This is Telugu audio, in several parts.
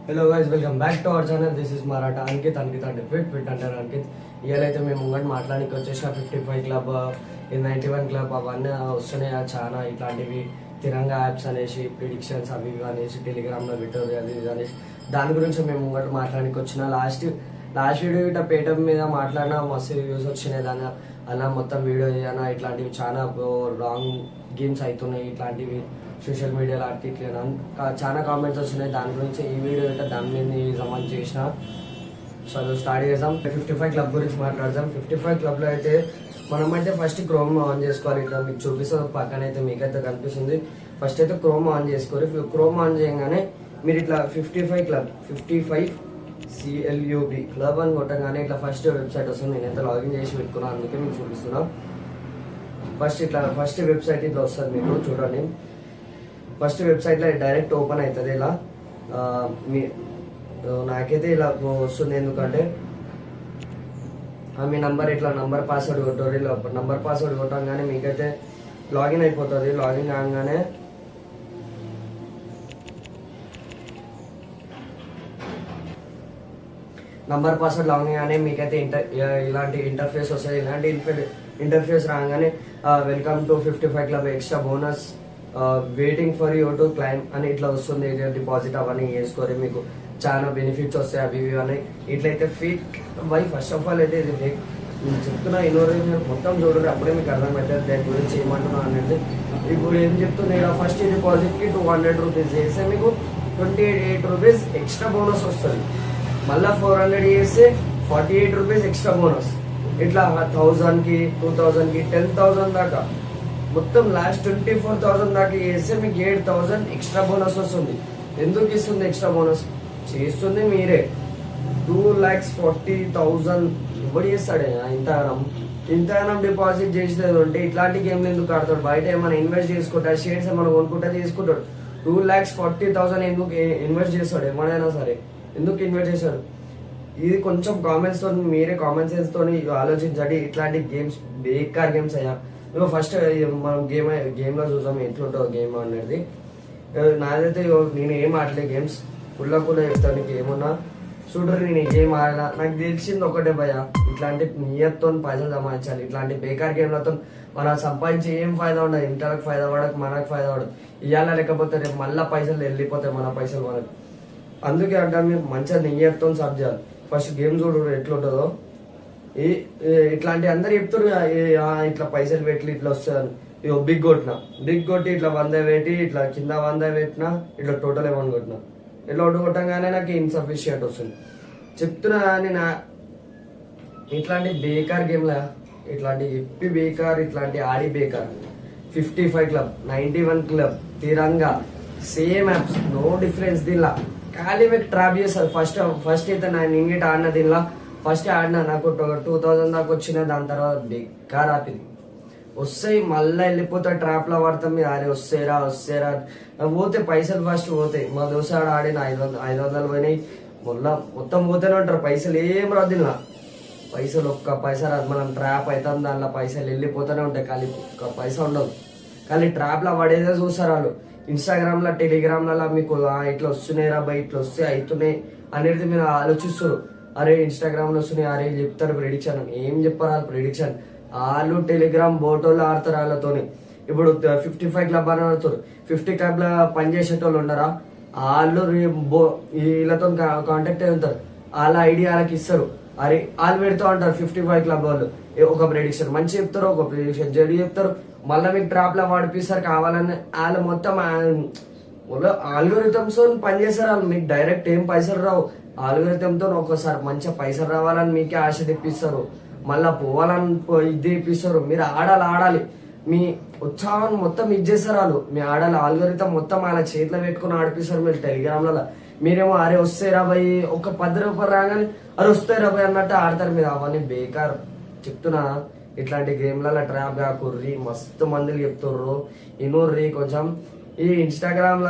Hello guys, welcome back to our channel. This is Maratha Ankit అంటే ఫిట్ అంటారు అంకిత్. ఇవాళైతే మేము ముంగట్ మాట్లాడానికి వచ్చేసిన 55 క్లబ్, 91 క్లబ్ అవన్నీ వస్తున్నాయి చాలా ఇట్లాంటివి. తిరంగా యాప్స్ అనేసి ప్రిడిక్షన్స్ అవి ఇవి అనేసి టెలిగ్రామ్లో పెట్టారు, అది ఇది అనేసి దాని గురించి మేము ముంగట్ మాట్లాడానికి వచ్చిన. లాస్ట్ వీడియో ఇట్లా పేటం మీద మాట్లాడినా మస్తు వ్యూస్ వచ్చినాయి. దాని అలా మొత్తం వీడియో చేయనా ఇట్లాంటివి చాలా రాంగ్ గేమ్స్ అవుతున్నాయి. ఇట్లాంటివి సోషల్ మీడియాలో ఇట్లా చాలా కామెంట్స్ వచ్చినాయి. దాని గురించి ఈ వీడియో అయితే దాని మీద సంబంధించి చేసిన. సో స్టార్ట్ చేద్దాం. 55 క్లబ్ గురించి మాట్లాడదాం. 55 క్లబ్లో అయితే మనమైతే ఫస్ట్ క్రోమ్ ఆన్ చేసుకోవాలి. ఇట్లా మీకు చూపిస్తుంది పక్కన అయితే మీకైతే కనిపిస్తుంది. ఫస్ట్ అయితే క్రోమ్ ఆన్ చేసుకోవాలి. క్రోమ్ ఆన్ చేయగానే మీరు ఇట్లా 55 క్లబ్ 55 CLUB క్లబ్ అని కొట్టగానే ఇట్లా ఫస్ట్ వెబ్సైట్ వస్తుంది. నేనైతే లాగిన్ చేసి పెట్టుకున్నాను, అందుకే మీకు చూపిస్తున్నాను. ఫస్ట్ వెబ్సైట్ ఇట్లా వస్తుంది, మీకు చూడండి. ఫస్ట్ వెబ్సైట్లో డైరెక్ట్ ఓపెన్ అవుతుంది. ఇలా నాకైతే ఇలా వస్తుంది, ఎందుకంటే మీ నంబర్ ఇట్లా నంబర్ పాస్వర్డ్ కొట్టారు. ఇలా నంబర్ పాస్వర్డ్ కొట్టగానే మీకైతే లాగిన్ అయిపోతుంది. లాగిన్ కాగానే నంబర్ పాస్వర్డ్ లాగిన్ కానీ మీకైతే ఇలాంటి ఇంటర్ఫేస్ వస్తుంది. ఇలాంటి ఇంటర్ఫేస్ రాగానే welcome to 55 club extra bonus waiting for you to claim అని ఇట్లా వస్తుంది. డిపాజిట్ అవన్నీ వేసుకోరు, మీకు చాలా బెనిఫిట్స్ వస్తాయి అవి ఇవి అని. ఇట్లయితే ఫేక్ ఫస్ట్ ఆఫ్ ఆల్ అయితే ఇది ఫేక్. నేను చెప్తున్నా, ఇన్నోవేషన్ మొత్తం చూడరు, అప్పుడే మీకు అర్థమవుతుంది దాని గురించి ఏమంటున్నా అనేది. ఇప్పుడు ఏం చెప్తున్నా, ఫస్ట్ డిపాజిట్కి 200 రూపీస్ చేస్తే మీకు 28 రూపీస్ ఎక్స్ట్రా బోనస్ వస్తుంది. మళ్ళీ 400 చేస్తే 48 రూపీస్ ఎక్స్ట్రా బోనస్. ఇట్లా 1000కి 2000కి 10,000 దాకా మొత్తం లాస్ట్ 24,000 దాకా చేస్తే మీకు 8,000 ఎక్స్ట్రా బోనస్ వస్తుంది. ఎందుకు ఇస్తుంది ఎక్స్ట్రా బోనస్? చేస్తుంది మీరే. 2,40,000 ఎవడు చేస్తాడే ఇంతగానం డిపాజిట్ చేసేది ఉంటే ఇట్లాంటి గేమ్లు ఎందుకు ఆడతాడు? బయట ఏమైనా ఇన్వెస్ట్ చేసుకుంటా, షేర్స్ ఏమైనా కొనుక్కుంటా చేసుకుంటాడు. 2,40,000 ఎందుకు ఇన్వెస్ట్ చేస్తాడు? ఏమైనా సరే ఎందుకు ఇన్వెస్ట్ చేశాడు? ఇది కొంచెం కామెంట్స్ తో మీరే కామన్ సెన్స్ తోని ఆలోచించండి. ఇట్లాంటి గేమ్స్ బేకార్ గేమ్స్ అయ్యా. ఫస్ట్ మనం గేమ్లో చూసాం ఎట్లుంటుందో గేమ్ అనేది. నాదైతే నేను ఏం ఆడలే గేమ్స్, ఫుల్ చెప్తాను. నీకు ఏమున్నా చూడరు, నేను ఈ గేమ్ ఆడలా. నాకు తెలిసింది ఒకటే భయ, ఇట్లాంటి నియత్తో పైసలు సంపాదించాలి. ఇట్లాంటి బేకార్ గేమ్లతో మనం సంపాదించి ఏం ఫైదా ఉండదు. ఇంటర్కి ఫైదా పడదు, మనకు ఫైదా పడదు. ఇవాళ లేకపోతే రేపు మళ్ళీ పైసలు వెళ్ళిపోతాయి, మన పైసలు మనకు. అందుకే అంటే మీరు మంచిగా నియత్తో సబ్ చేయాలి. ఫస్ట్ గేమ్ చూడరు ఎట్లుంటుందో. ఇట్లాంటి అందరు చెప్తారు ఇట్లా పైసలు పెట్టి ఇట్లా వస్తుంది. ఇగో బిగ్ కొట్టి ఇట్లా 100 పెట్టి ఇట్లా కింద 100 పెట్టినా ఇట్లా టోటల్ ఏమని కొట్టినా ఇట్లా కొట్టగానే నాకు ఇన్సఫిషియంట్ వస్తుంది. చెప్తున్నా కానీ ఇట్లాంటి బేకార్ గేమ్లా, ఇట్లాంటి ఎప్పి బేకార్, ఇట్లాంటి ఆడి బేకార్. 55 క్లబ్ 91 క్లబ్ తిరంగా సేమ్ యాప్స్, నో డిఫరెన్స్. దీనిలా ఖాళీ మీకు ట్రాప్ చేస్తారు. ఫస్ట్ అయితే నేను ఇంగిట ఆడిన దీనిలా ఫస్ట్ ఆడినా నాకు 2,000 దాకా వచ్చిన. దాని తర్వాత బేకార్ ఆపింది. వస్తాయి మళ్ళీ వెళ్ళిపోతా ట్రాప్ లో పడతాం. మీరు అరే వస్తేరా పోతే పైసలు ఫస్ట్ పోతాయి. మా దోసాడు ఆడిన 500 పోయినాయి. మొత్తం పోతేనే ఉంటారు పైసలు. ఏం రాదిలా పైసలు ఒక్క పైసా రాదు. మనం ట్రాప్ అవుతాం, దానిలో పైసలు వెళ్ళిపోతూనే ఉంటాయి. ఖాళీ ఒక్క పైసా ఉండదు. ఖాళీ ట్రాప్ లో పడేదే చూస్తారు వాళ్ళు. ఇన్స్టాగ్రామ్ లో టెలిగ్రామ్లలో మీకు ఇట్లా వస్తున్నాయిరా బై, ఇట్లా వస్తే అవుతున్నాయి అనేది మీరు ఆలోచిస్తారు. అరే ఇన్స్టాగ్రామ్ లో వస్తున్నాయి, అరే చెప్తారు ప్రిడిక్షన్. ఏం చెప్పారు వాళ్ళు ప్రిడిక్షన్? వాళ్ళు టెలిగ్రామ్ బోటోళ్ళు ఆడతారు వాళ్ళతోని. ఇప్పుడు 55 క్లబ్ అని ఆడుతారు. 50 క్లబ్ లో పనిచేసేటోళ్ళు ఉండరా? వాళ్ళు వీళ్ళతో కాంటాక్ట్ అయి ఉంటారు. వాళ్ళ ఐడియా వాళ్ళకి ఇస్తారు. అరే వాళ్ళు పెడతా ఉంటారు 55 క్లబ్ వాళ్ళు. ఒక ప్రిడిక్షన్ మంచి చెప్తారు, ఒక ప్రిడిక్షన్ జడి చెప్తారు. మళ్ళీ మీకు ట్రాప్ లో వాడిపిస్తారు కావాలని. వాళ్ళు మొత్తం ఆల్గోరిథమ్స్ పనిచేస్తారు వాళ్ళు. మీకు డైరెక్ట్ ఏం పైసలు రావు. ఆల్గోరిథంతో ఒక్కోసారి మంచిగా పైసలు రావాలని మీకే ఆశ తెప్పిస్తారు. మళ్ళా పోవాలని ఇది తెప్పిస్తారు. మీరు ఆడాలి. మీ ఉత్సాహం మొత్తం ఇచ్చేస్తారు వాళ్ళు. మీ ఆడాలి. ఆల్గోరిథం మొత్తం వాళ్ళ చేతిలో పెట్టుకుని ఆడిపిస్తారు మీరు టెలిగ్రామ్లలో. మీరేమో అరే వస్తే రాబాయి ఒక 10 రూపాయలు రాగానే అరే వస్తే రాబాయి అన్నట్టు ఆడతారు మీరు. అవన్నీ బేకార్. చెప్తున్నా ఇట్లాంటి గేమ్లలో ట్రాప్ కాకుర్రి. మస్తు మందిలు చెప్తుర్రు, ఇనుర్రి కొంచెం. ఈ ఇన్స్టాగ్రామ్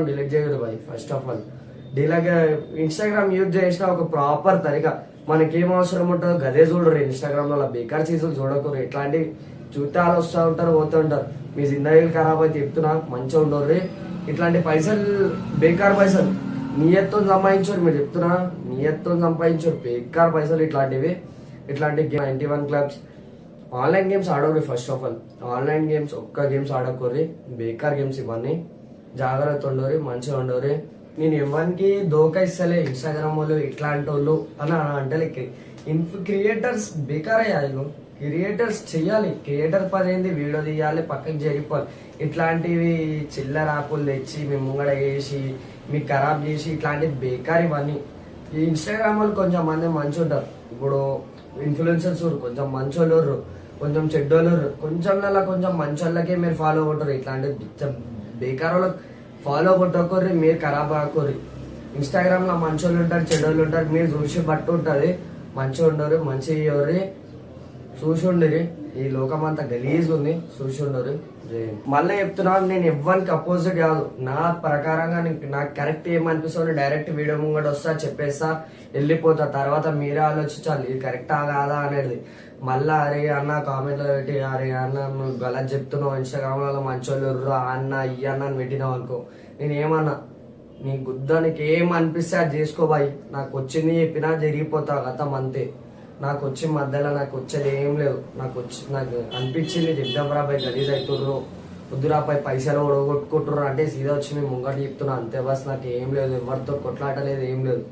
డిలీట్ చేయరు బాయ్. First of all Instagram use చేసిన ఒక ప్రాపర్ తరిగా మనకేం అవసరం ఉంటుందో గదే చూడరు. ఇన్స్టాగ్రామ్ లో బేకార్ చీజులు చూడకూడదు. ఇట్లాంటి చుట్టాలు వస్తూ ఉంటారు, పోతూ ఉంటారు. మీ జిందగీలు ఖరాబ్ అయితే చెప్తున్నా, మంచిగా ఉండరు. ఇట్లాంటి పైసలు బేకార్ పైసలు. నియత్తో సంపాదించారు, మీరు చెప్తున్నా నియత్తో సంపాదించారు బేకార్ పైసలు ఇట్లాంటివి. ఇట్లాంటి 91 క్లబ్స్ ఆన్లైన్ గేమ్స్ ఆడకూడదు. First of all online games ఒక్క గేమ్స్ ఆడకూడదు, బేకార్ గేమ్స్ ఇవన్నీ. జాగ్రత్త ఉండరు, మంచిగా ఉండరు. నేను ఎవరికి దోకా ఇస్తలే, ఇన్స్టాగ్రామ్ వాళ్ళు ఇట్లాంటి వాళ్ళు అని అంటే లైక్ క్రియేటర్స్ బేకార్ అయ్యారు. క్రియేటర్స్ చెయ్యాలి, క్రియేటర్ పని ఏంది, వీడియో తీయాలి, పక్కకి జరిగిపోవాలి. ఇట్లాంటివి చిల్లర యాప్లు తెచ్చి మీ ముంగడ వేసి మీకు ఖరాబ్ చేసి ఇట్లాంటివి బేకార్ ఇవన్నీ. ఈ ఇన్స్టాగ్రామ్ వాళ్ళు కొంచెం మంది మంచి ఉంటారు. ఇప్పుడు ఇన్ఫ్లుయెన్సర్స్ కొంచెం మంచోళ్ళు, కొంచెం చెడ్డోళ్ళు. కొంచెం కొంచెం మంచోళ్ళకే మీరు ఫాలో కొట్టరు, ఇట్లాంటి బేకార్ వాళ్ళకి ఫాలో కొట్టకూర్రి, మీరు ఖరాబ్ కాకూర్రి. ఇన్స్టాగ్రామ్ లో మంచోళ్ళు ఉంటారు, చెడ్డోళ్ళు ఉంటారు, మీరు చూసి బట్టు ఉంటుంది. మంచిగా ఉండరు, మంచిగా ఎవరి చూసి ఉండరు. ఈ లోకం అంతా గలీజ్ ఉంది, చూసి ఉండరు. మళ్ళీ చెప్తున్నాను, నేను ఎవ్వరికి అపోజిట్ కాదు. నా ప్రకారంగా నాకు కరెక్ట్ ఏమనిపిస్తుంది డైరెక్ట్ వీడియో ముంగట వస్తా చెప్పేస్తా, వెళ్ళిపోతా. తర్వాత మీరే ఆలోచించాలి ఇది కరెక్టా కాదా అనేది. మళ్ళా అరే అన్న కామెంట్లో పెట్టి అరే అన్న నువ్వు గలత్ చెప్తున్నావు, ఇన్స్టాగ్రామ్ లో మంచోళ్ళు అన్న ఈ అన్న అని పెట్టినావు అనుకో, నేను ఏమన్నా నీ గుద్ద నీకు ఏం అనిపిస్తే అది చేసుకో బాయ్. నాకు వచ్చింది చెప్పినా జరిగిపోతా గతం అంతే. నాకు వచ్చి మధ్యలో నాకు వచ్చేది ఏం లేదు. నాకు అనిపించింది చెప్దాంరా పై గలీజ్ అవుతుర్రు, వద్దురా పై పైసలు కొట్టుకుంటుర్రు అంటే సీదా వచ్చి మేము ముంగట చెప్తున్నా అంతే. బస్ నాకు ఏం లేదు, ఎవరితో కొట్లాటలేదు, ఏం లేదు.